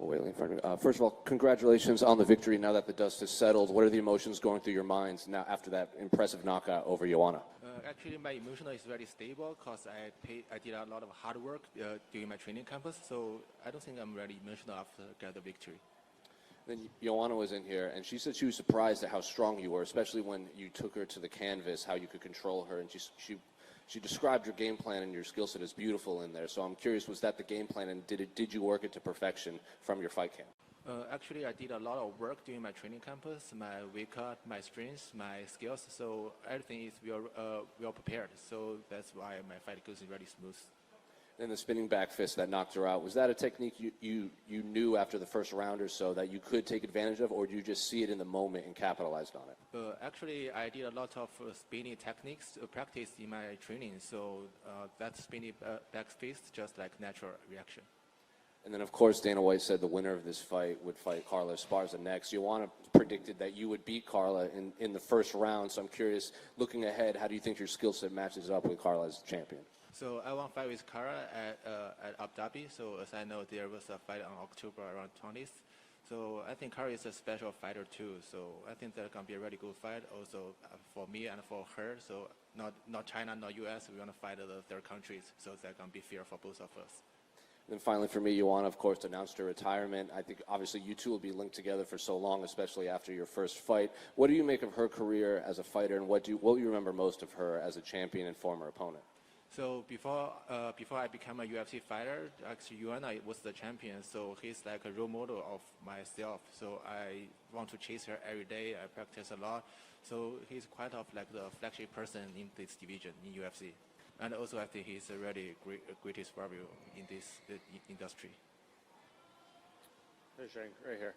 Wailing for first of all, congratulations on the victory. Now that the dust has settled, what are the emotions going through your minds now after that impressive knockout over Joanna? Actually, my emotion is very stable because I did a lot of hard work during my training campus, so I don't think I'm really emotional after get the victory. Then Joanna was in here, and she said she was surprised at how strong you were, especially when you took her to the canvas, how you could control her, and she described your game plan and your skill set as beautiful in there. So I'm curious, was that the game plan, and did you work it to perfection from your fight camp? Actually, I did a lot of work during my training campus, my weight cut, my strengths, my skills. So everything is well prepared. So that's why my fight goes really smooth. And the spinning back fist that knocked her out, was that a technique you knew after the first round or so that you could take advantage of, or did you just see it in the moment and capitalized on it? Actually, I did a lot of spinning techniques practice in my training. So that spinning back fist just like natural reaction. And then, of course, Dana White said the winner of this fight would fight Carla Esparza next. Joanna predicted that you would beat Carla in the first round. So I'm curious, looking ahead, how do you think your skill set matches up with Carla as champion? So I want to fight with Carla at Abu Dhabi. So as I know, there was a fight on October around 20th. So I think Carla is a special fighter too. So I think that's going to be a really good fight also for me and for her. So not China, not US. We want to fight the third countries. So that's going to be fair for both of us. And then finally for me, Joanna, of course, announced her retirement. I think obviously you two will be linked together for so long, especially after your first fight. What do you make of her career as a fighter, and what do you remember most of her as a champion and former opponent? So before I became a UFC fighter, actually Joanna was the champion. So he's like a role model of myself. So I want to chase her every day. I practice a lot. So he's quite of like the flagship person in this division in UFC. And also I think he's a really greatest warrior in this industry. Hey, Zhang, right here.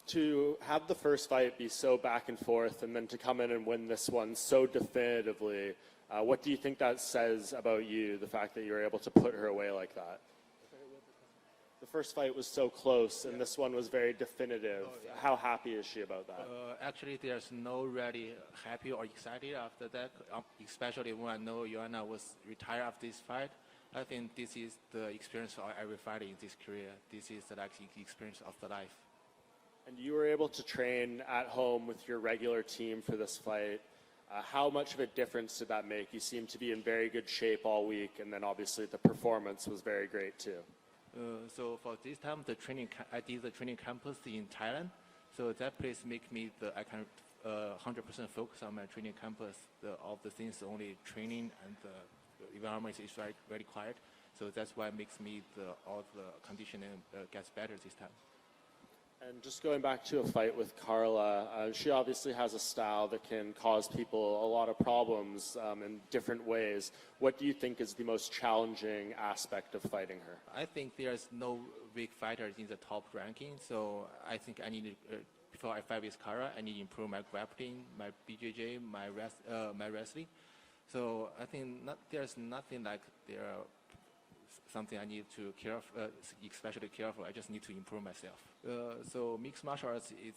To have the first fight be so back and forth and then to come in and win this one so definitively, what do you think that says about you, the fact that you were able to put her away like that? The first fight was so close, and this one was very definitive. Oh, yeah. How happy is she about that? Actually, there's no really happy or excited after that, especially when I know Joanna was retired after this fight. I think this is the experience of every fighter in this career. This is like the experience of the life. And you were able to train at home with your regular team for this fight. How much of a difference did that make? You seemed to be in very good shape all week, and then obviously the performance was very great too. So for this time, I did the training campus in Thailand. So that place make me I can 100% focus on my training campus. All the things only training, and the environment is very quiet. So that's why it makes me all the conditioning gets better this time. And just going back to a fight with Carla, she obviously has a style that can cause people a lot of problems in different ways. What do you think is the most challenging aspect of fighting her? I think there's no weak fighter in the top ranking, so I think I need to, before I fight with Carla, I need to improve my grappling, my BJJ, my wrestling. So I think there's nothing like something I need to especially careful. I just need to improve myself. So mixed martial arts is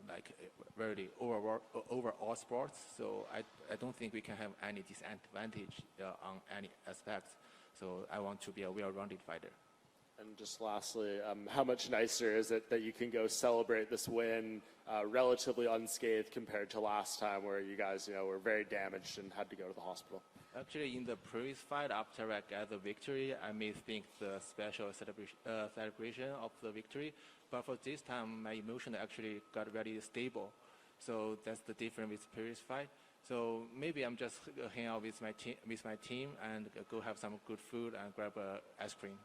like very overall sports. So I don't think we can have any disadvantage on any aspects. So I want to be a well-rounded fighter. And just lastly, how much nicer is it that you can go celebrate this win relatively unscathed compared to last time where you guys were very damaged and had to go to the hospital? Actually, in the previous fight, after I got the victory, I may think the special celebration of the victory. But for this time, my emotion actually got very stable. So that's the difference with the previous fight. So maybe I'm just hang out with my team and go have some good food and grab ice cream.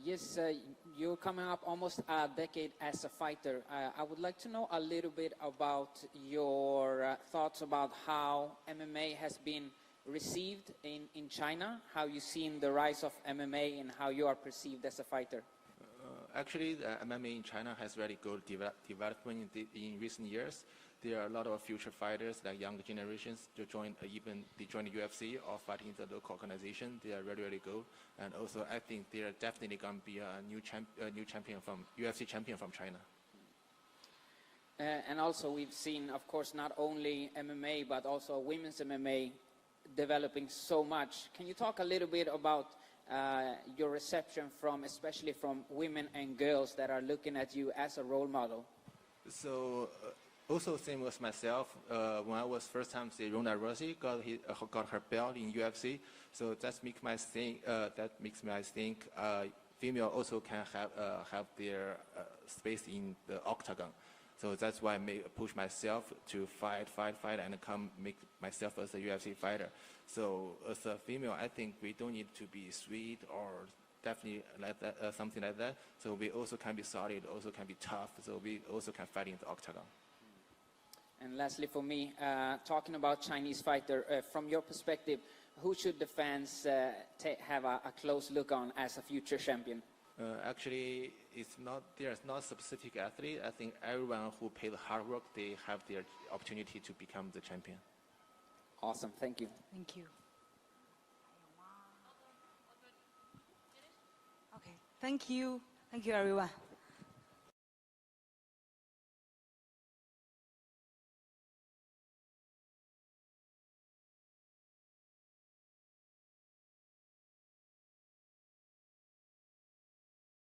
Yes, you're coming up almost a decade as a fighter. I would like to know a little bit about your thoughts about how MMA has been received in China, how you've seen the rise of MMA and how you are perceived as a fighter. Actually, MMA in China has very good development in recent years. There are a lot of future fighters, like younger generations, to join the UFC or fighting in the local organization. They are really, really good. And also, I think they are definitely going to be a new champion from UFC champion from China. And also, we've seen, of course, not only MMA but also women's MMA developing so much. Can you talk a little bit about your reception from, especially from women and girls that are looking at you as a role model? So also same as myself, when I was first time see Ronda Rousey got her belt in UFC, so that makes me think female also can have their space in the octagon. So that's why I push myself to fight, and make myself as a UFC fighter. So as a female, I think we don't need to be sweet or definitely like that, something like that. So we also can be solid, also can be tough. So we also can fight in the octagon. And lastly for me, talking about Chinese fighter, from your perspective, who should the fans have a close look on as a future champion? Actually, there's not specific athlete. I think everyone who paid hard work, they have their opportunity to become the champion. Awesome, thank you. Thank you. Okay, thank you everyone.